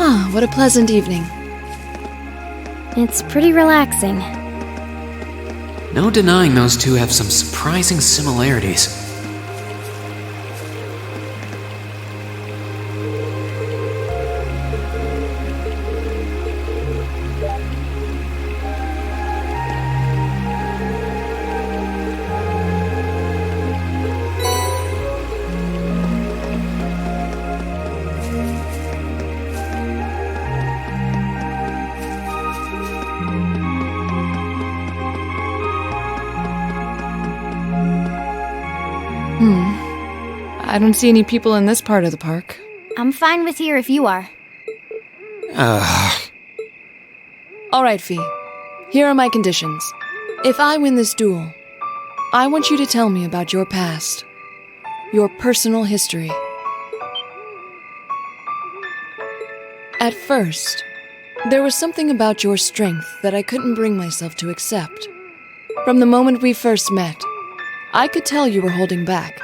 Ah, what a pleasant evening. It's pretty relaxing. No denying those two have some surprising similarities. I don't see any people in this part of the park. I'm fine with here if you are. All right, Fee. Here are my conditions. If I win this duel, I want you to tell me about your past. Your personal history. At first, there was something about your strength that I couldn't bring myself to accept. From the moment we first met, I could tell you were holding back.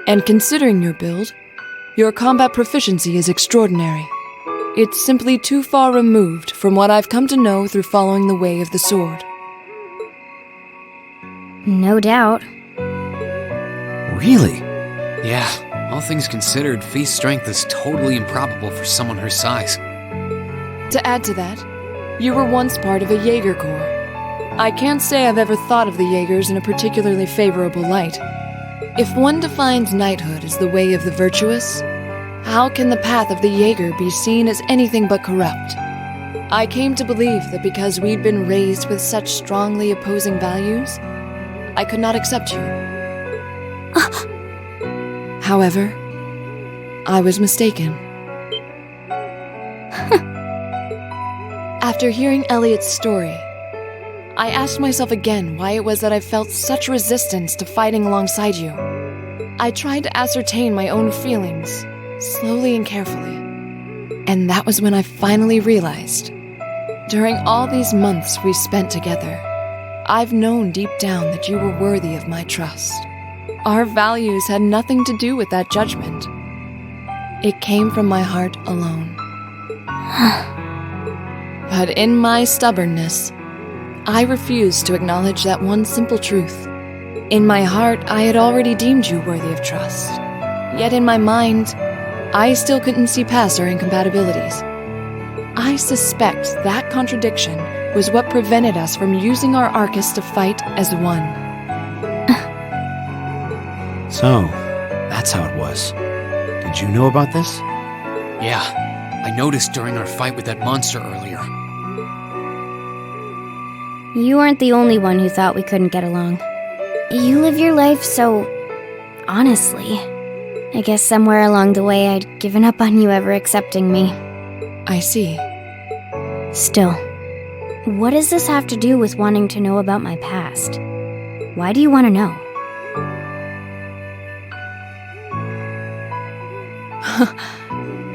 And considering your build, your combat proficiency is extraordinary. It's simply too far removed from what I've come to know through following the way of the sword. No doubt. Really? Yeah, all things considered, Fee's strength is totally improbable for someone her size. To add to that, you were once part of a Jaeger Corps. I can't say I've ever thought of the Jaegers in a particularly favorable light. If one defines knighthood as the way of the virtuous, how can the path of the Jaeger be seen as anything but corrupt? I came to believe that because we'd been raised with such strongly opposing values, I could not accept you. However, I was mistaken. After hearing Elliot's story, I asked myself again why it was that I felt such resistance to fighting alongside you. I tried to ascertain my own feelings, slowly and carefully. And that was when I finally realized. During all these months we spent together, I've known deep down that you were worthy of my trust. Our values had nothing to do with that judgment. It came from my heart alone. But in my stubbornness, I refused to acknowledge that one simple truth. In my heart, I had already deemed you worthy of trust. Yet in my mind, I still couldn't see past our incompatibilities. I suspect that contradiction was what prevented us from using our Arcus to fight as one. So, that's how it was. Did you know about this? Yeah, I noticed during our fight with that monster earlier. You weren't the only one who thought we couldn't get along. You live your life so honestly. I guess somewhere along the way I'd given up on you ever accepting me. I see. Still, what does this have to do with wanting to know about my past? Why do you want to know?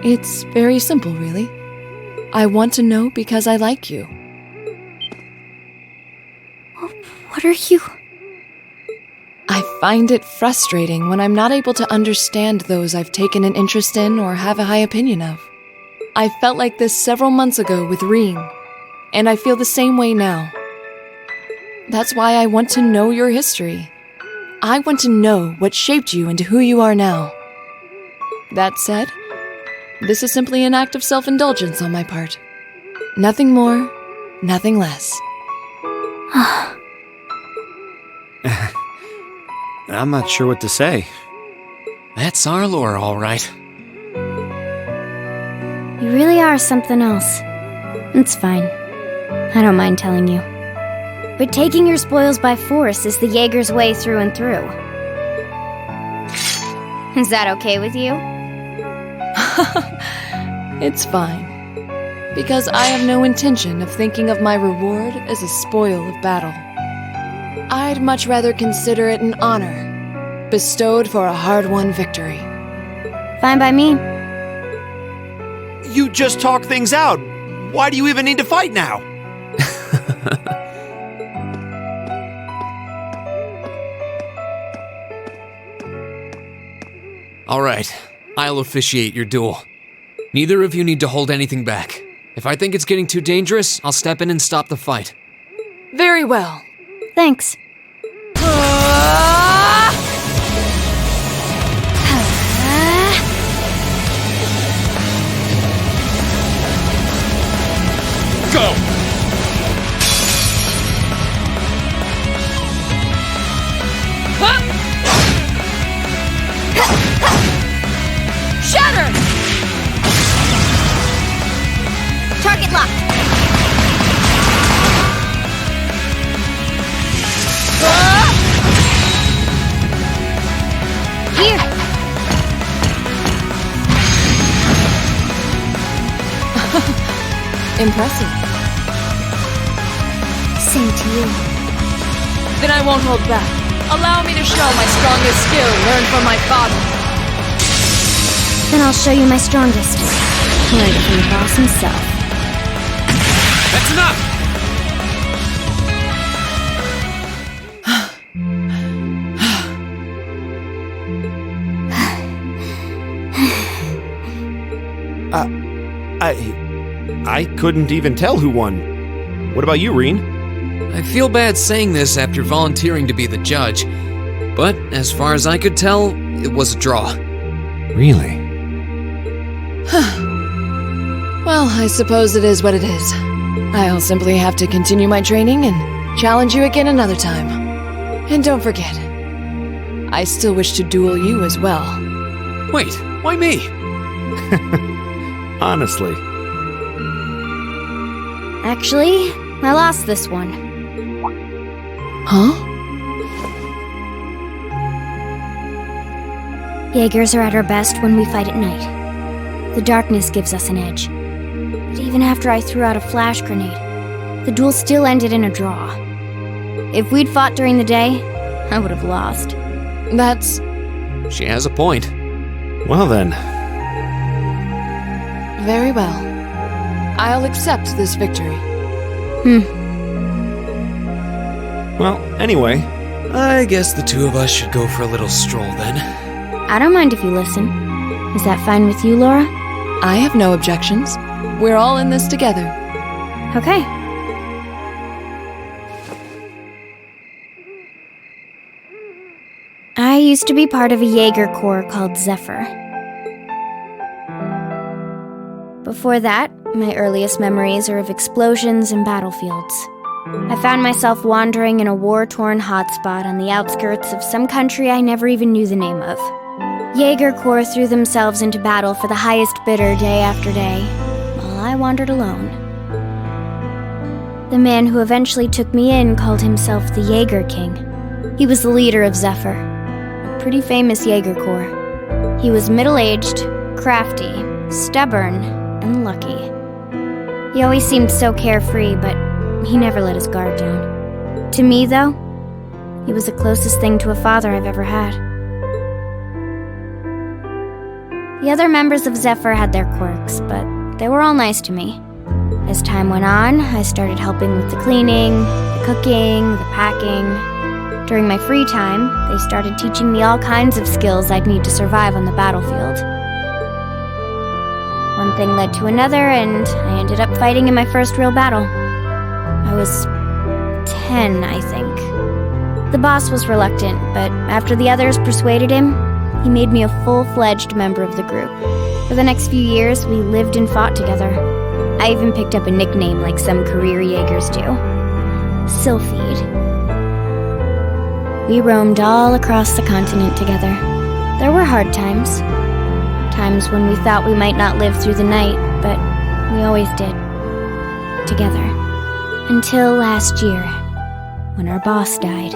It's very simple, really. I want to know because I like you. What are you? I find it frustrating when I'm not able to understand those I've taken an interest in or have a high opinion of. I felt like this several months ago with Rean, and I feel the same way now. That's why I want to know your history. I want to know what shaped you into who you are now. That said, this is simply an act of self-indulgence on my part. Nothing more, nothing less. I'm not sure what to say. That's Arlor, all right. You really are something else. It's fine. I don't mind telling you. But taking your spoils by force is the Jaeger's way through and through. Is that okay with you? It's fine. Because I have no intention of thinking of my reward as a spoil of battle. I'd much rather consider it an honor, bestowed for a hard-won victory. Fine by me. You just talk things out. Why do you even need to fight now? All right, I'll officiate your duel. Neither of you need to hold anything back. If I think it's getting too dangerous, I'll step in and stop the fight. Very well. Thanks. Go! Shatter! Target locked. Here. Impressive. Same to you. Then I won't hold back. Allow me to show my strongest skill learned from my father. Then I'll show you my strongest. Learned from the boss himself. That's enough! I couldn't even tell who won. What about you, Reen? I feel bad saying this after volunteering to be the judge, but as far as I could tell, it was a draw. Really? Well, I suppose it is what it is. I'll simply have to continue my training and challenge you again another time. And don't forget, I still wish to duel you as well. Wait, why me? Honestly. Actually, I lost this one. Huh? Jaegers are at our best when we fight at night. The darkness gives us an edge. But even after I threw out a flash grenade, the duel still ended in a draw. If we'd fought during the day, I would have lost. That's... She has a point. Well then. very well. I'll accept this victory. Well, anyway. I guess the two of us should go for a little stroll then. I don't mind if you listen. Is that fine with you, Laura? I have no objections. We're all in this together. Okay. I used to be part of a Jaeger Corps called Zephyr. Before that, my earliest memories are of explosions and battlefields. I found myself wandering in a war-torn hotspot on the outskirts of some country I never even knew the name of. Jaeger Corps threw themselves into battle for the highest bidder day after day, while I wandered alone. The man who eventually took me in called himself the Jaeger King. He was the leader of Zephyr, a pretty famous Jaeger Corps. He was middle-aged, crafty, stubborn, and lucky. He always seemed so carefree, but he never let his guard down. To me, though, he was the closest thing to a father I've ever had. The other members of Zephyr had their quirks, but they were all nice to me. As time went on, I started helping with the cleaning, the cooking, the packing. During my free time, they started teaching me all kinds of skills I'd need to survive on the battlefield. One thing led to another, and I ended up fighting in my first real battle. I was 10, I think. The boss was reluctant, but after the others persuaded him, he made me a full-fledged member of the group. For the next few years, we lived and fought together. I even picked up a nickname like some career Jaegers do. Sylphide. We roamed all across the continent together. There were hard times. Times when we thought we might not live through the night, but we always did. Together. Until last year, when our boss died.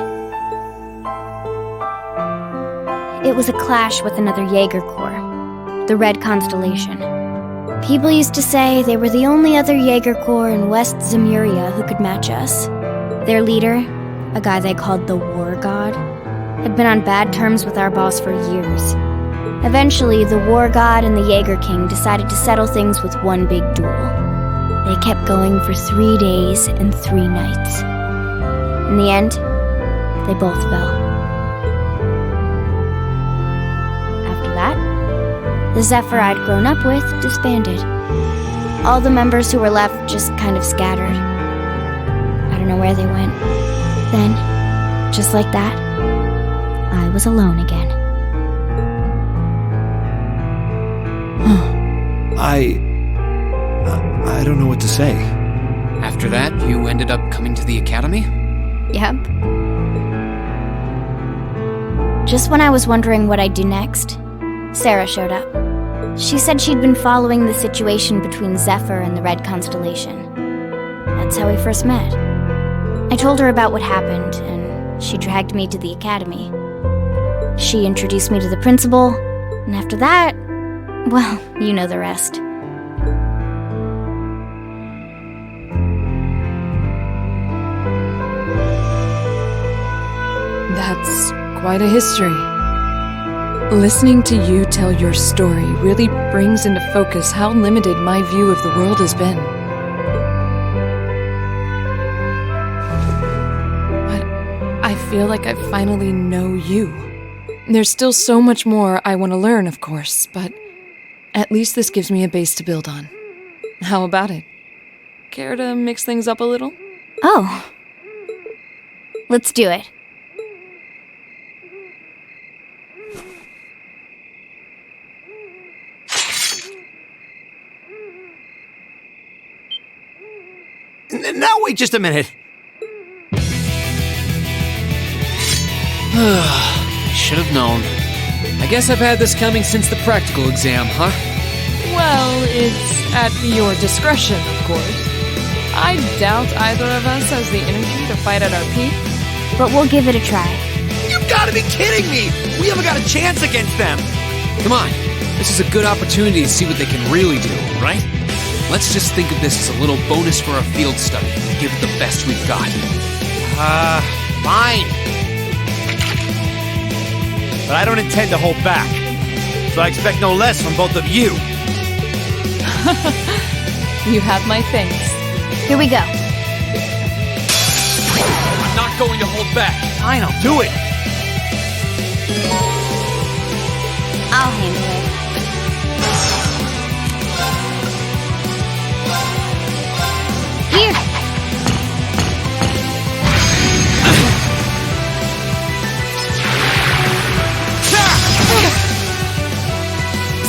It was a clash with another Jaeger Corps, the Red Constellation. People used to say they were the only other Jaeger Corps in West Zemuria who could match us. Their leader, a guy they called the War God, had been on bad terms with our boss for years. Eventually, the War God and the Jaeger King decided to settle things with one big duel. They kept going for 3 days and 3 nights. In the end, they both fell. After that, The Zephyr I'd grown up with disbanded. All the members who were left just kind of scattered. I don't know where they went. Then, just like that, I was alone again. I don't know what to say. After that, you ended up coming to the academy? Yep. Just when I was wondering what I'd do next, Sarah showed up. She said she'd been following the situation between Zephyr and the Red Constellation. That's how we first met. I told her about what happened, and she dragged me to the academy. She introduced me to the principal, and after that, well, you know the rest. That's quite a history. Listening to you tell your story really brings into focus how limited my view of the world has been. But I feel like I finally know you. There's still so much more I want to learn, of course, but at least this gives me a base to build on. How about it? Care to mix things up a little? Oh. Let's do it. Now wait just a minute. Should have known. I guess I've had this coming since the practical exam, huh? Well, it's at your discretion, of course. I doubt either of us has the energy to fight at our peak. But we'll give it a try. You've got to be kidding me! We haven't got a chance against them! Come on, this is a good opportunity to see what they can really do, right? Let's just think of this as a little bonus for our field study and give it the best we've got. Fine. But I don't intend to hold back. So I expect no less from both of you. You have my thanks. Here we go. I'm not going to hold back. Fine, I'll do it. I'll handle it. Here!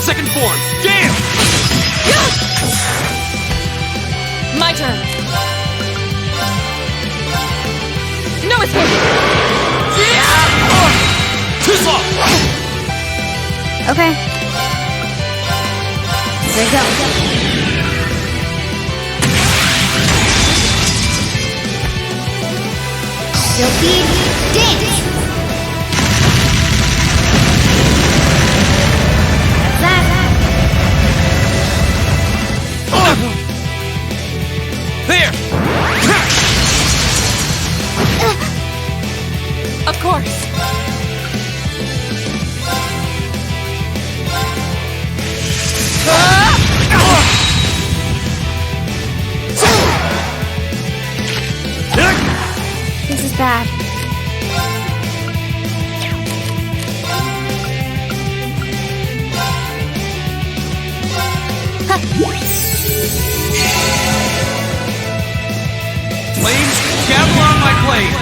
Second form, damn! My turn. No escape! Too slow! Okay. There you go. Sylphid dance! That's that! There! Of course. This is bad. Flames, gather on my blade!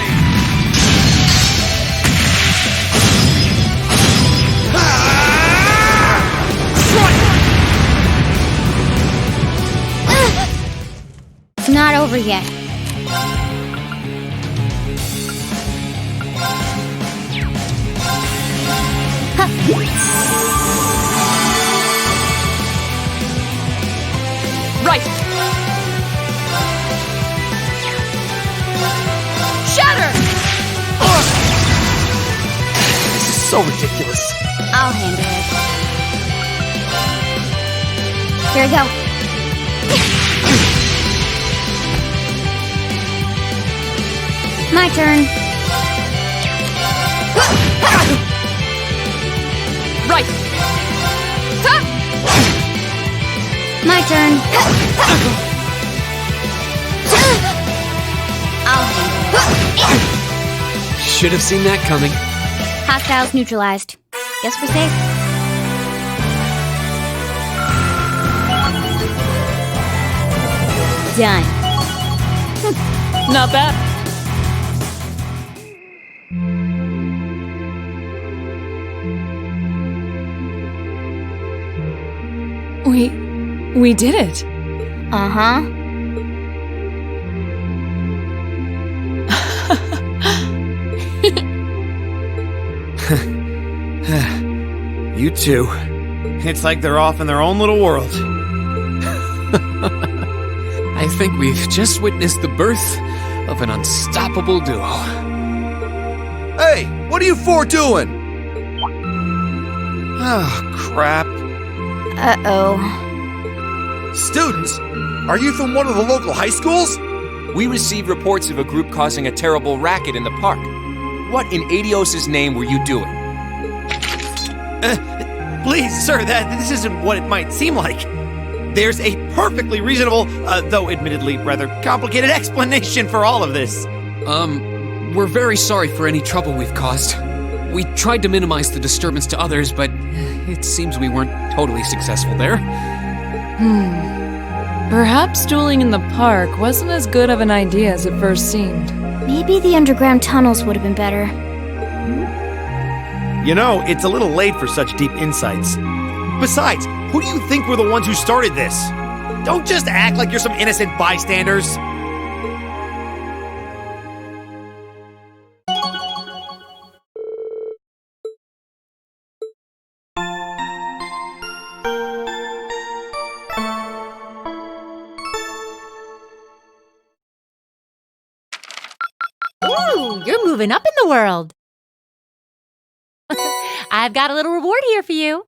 It's not over yet. Right. Shatter! This is so ridiculous. I'll handle it. Here we go. My turn. Right. Ha! My turn. I'll handle it. Should have seen that coming. Hostiles neutralized. Guess we're safe. Done. Not bad. We did it. Uh-huh. You two. It's like they're off in their own little world. I think we've just witnessed the birth of an unstoppable duo. Hey, what are you four doing? Oh, crap. Uh-oh. Students? Are you from one of the local high schools? We received reports of a group causing a terrible racket in the park. What in Adios' name were you doing? Please, sir, this isn't what it might seem like. There's a perfectly reasonable, though admittedly rather complicated explanation for all of this. We're very sorry for any trouble we've caused. We tried to minimize the disturbance to others, but it seems we weren't totally successful there. Perhaps dueling in the park wasn't as good of an idea as it first seemed. Maybe the underground tunnels would have been better. You know, it's a little late for such deep insights. Besides, who do you think were the ones who started this? Don't just act like you're some innocent bystanders. Ooh, you're moving up in the world. I've got a little reward here for you.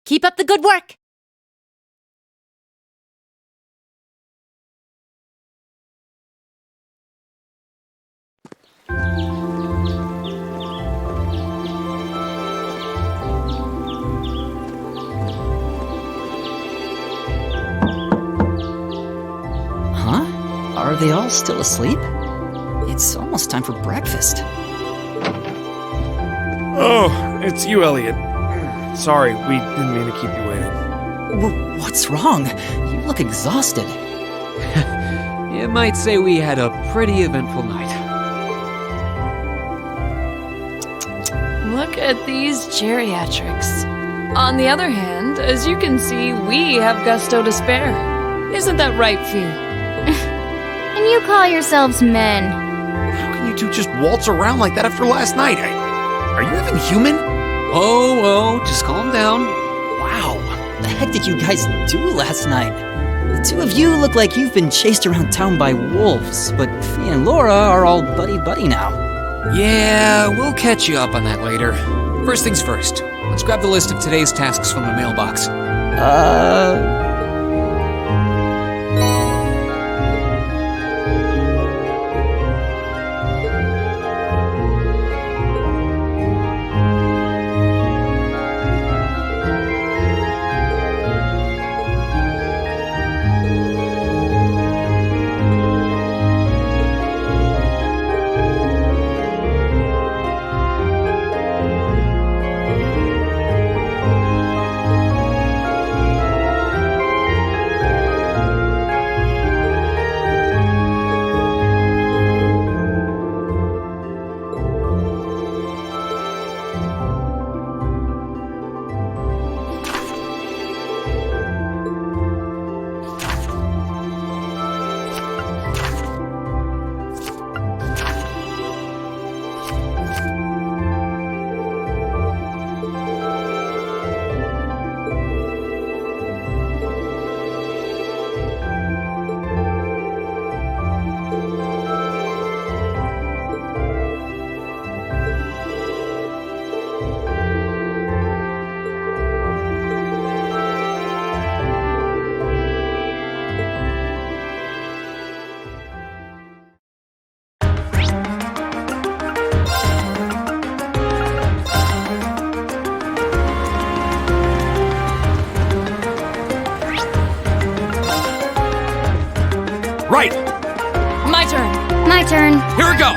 Keep up the good work. Huh? Are they all still asleep? It's almost time for breakfast. Oh, it's you, Elliot. Sorry, we didn't mean to keep you waiting. What's wrong? You look exhausted. You might say we had a pretty eventful night. Look at these geriatrics. On the other hand, as you can see, we have gusto to spare. Isn't that right, Fee? And you call yourselves men. How can you two just waltz around like that after last night? Are you even human? Oh, just calm down. Wow, the heck did you guys do last night? The two of you look like you've been chased around town by wolves, but Fee and Laura are all buddy-buddy now. Yeah, we'll catch you up on that later. First things first, let's grab the list of today's tasks from the mailbox. Right! My turn. My turn. Here we go!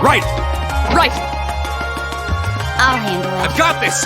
Right! Right! I'll handle it. I've got this!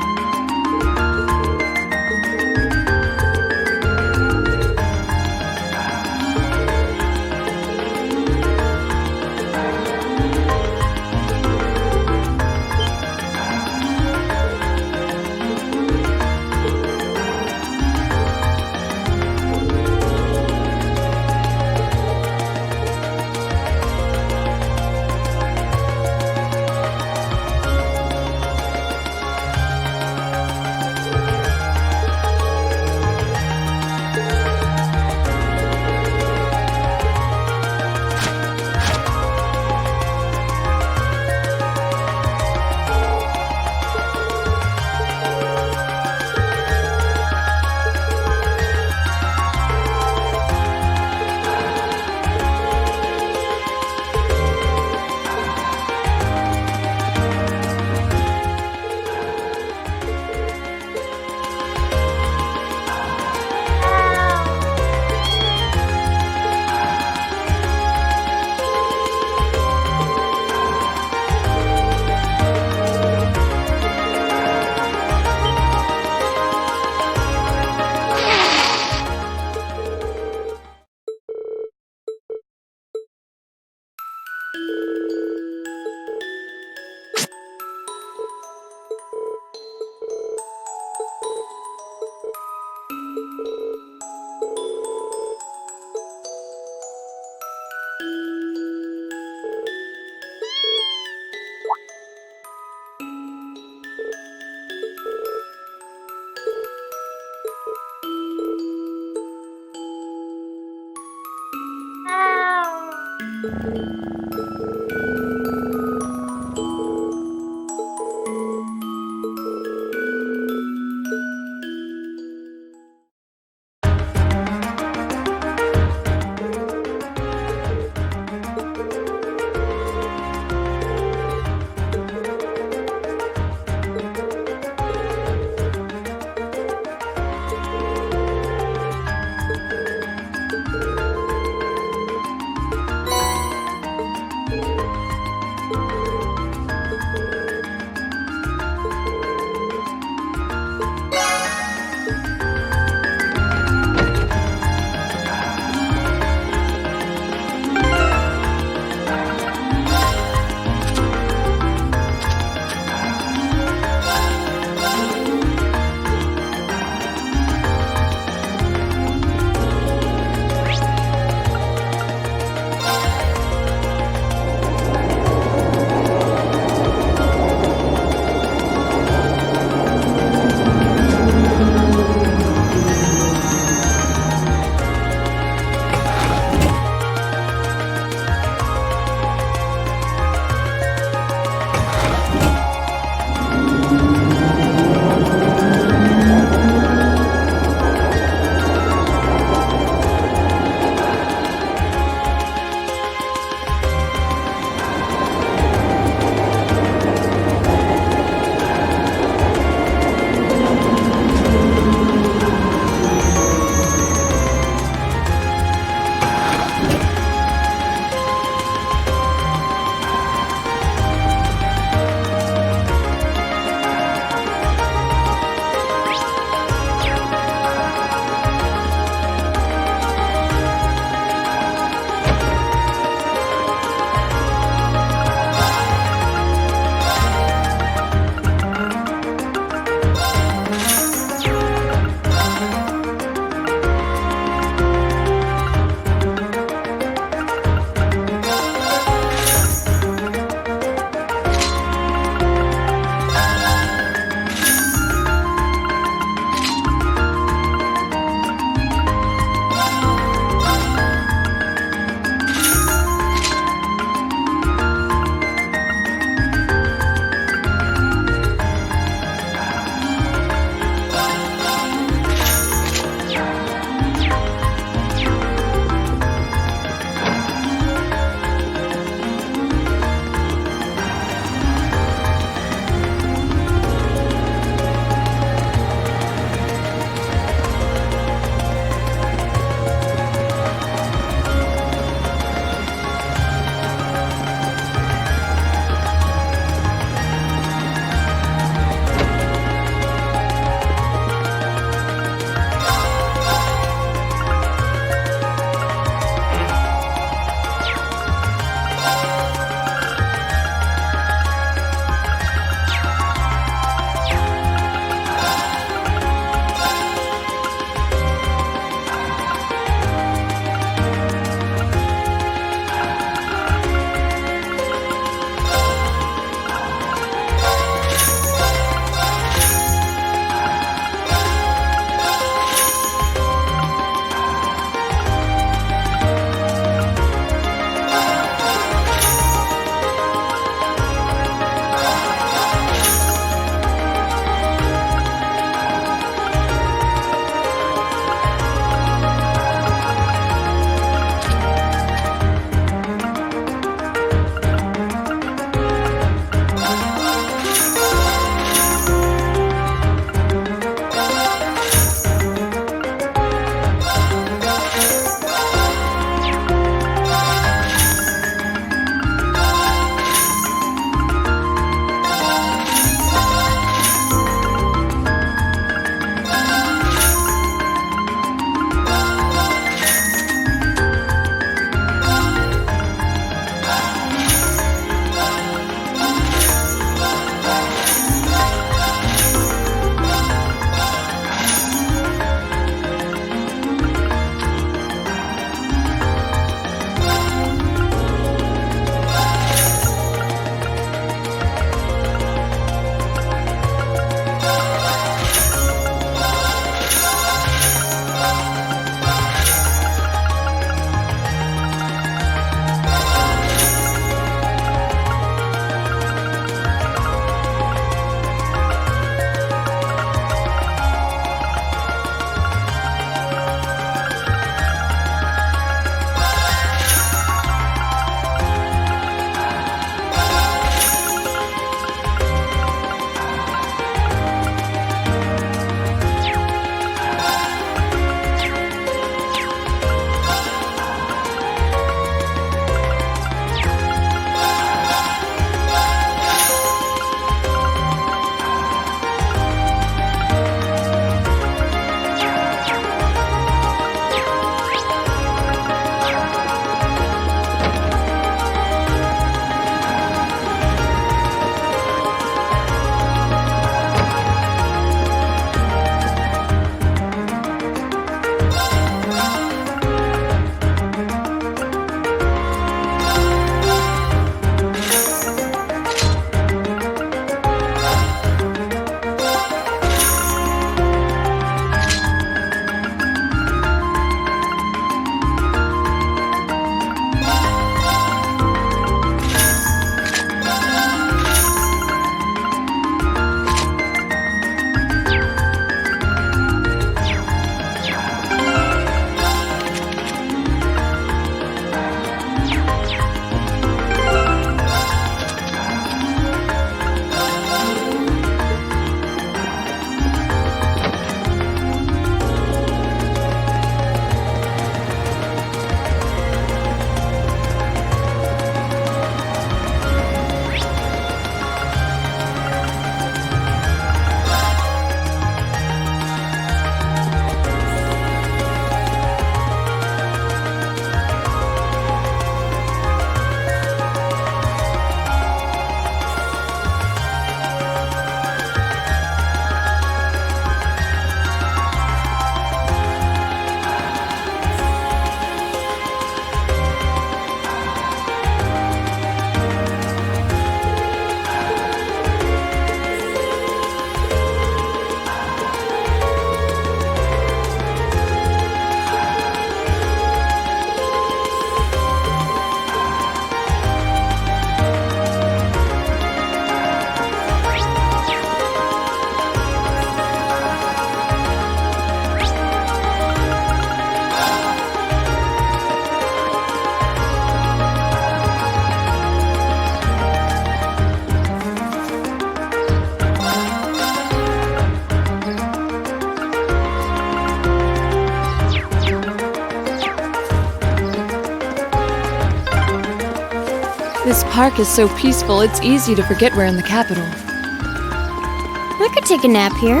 This park is so peaceful, it's easy to forget we're in the capital. I could take a nap here.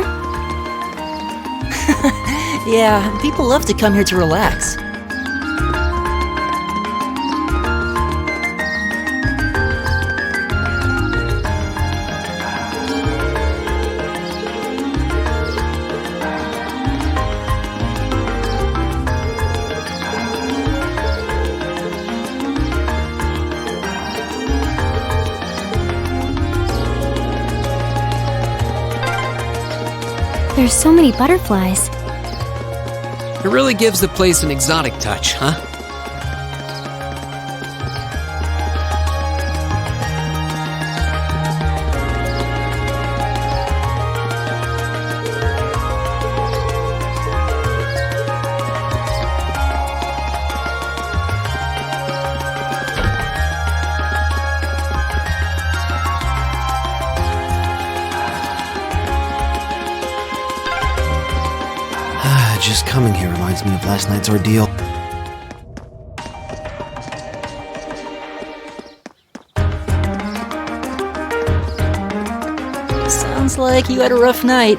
Yeah, people love to come here to relax. There's so many butterflies. It really gives the place an exotic touch, huh? Just coming here reminds me of last night's ordeal. Sounds like you had a rough night.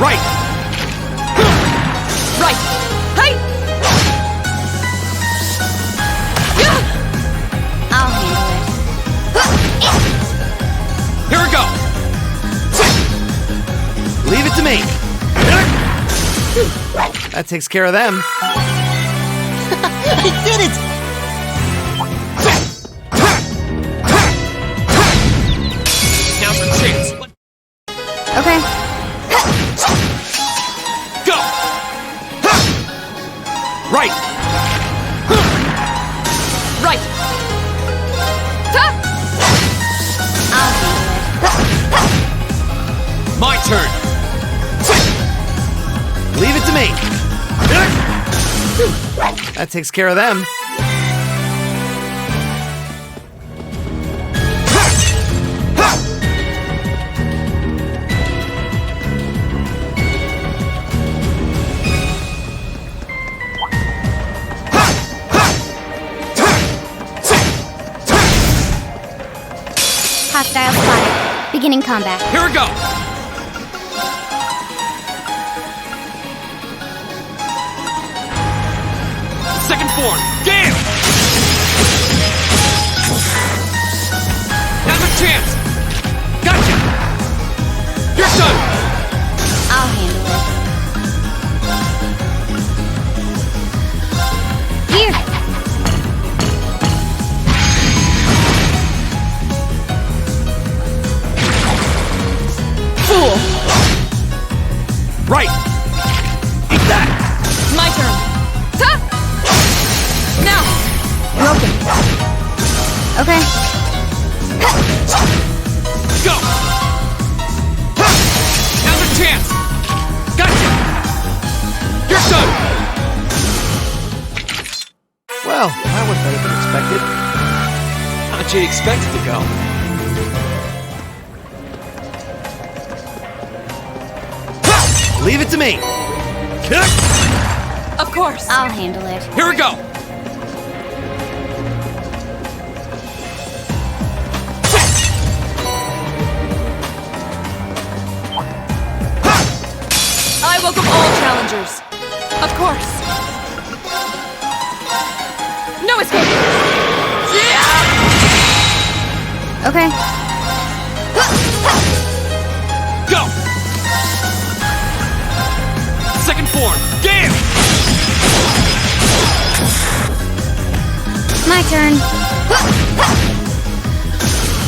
Right! Right! Hey! I'll handle it. Here we go! Leave it to me! That takes care of them. I did it! Now's your chance. Okay. Go! Right! Right! I'll handle My turn. Leave it to me! That takes care of them. Hostile spotted. Beginning combat. Here we go. Second form. Gale! Now's a chance. Gotcha. Your turn. I'll handle it. Here. Fool! Right! Eat that! My turn. Now! Broken. Okay. Go. Now's a chance. Gotcha. Your turn. Well, that went better than expected. How'd you expect it to go? Leave it to me! Of course! I'll handle it. Here we go. I welcome all challengers. Of course. No escape! Okay. Go. Second form. Gale! My turn.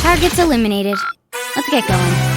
Target's eliminated. Let's get going.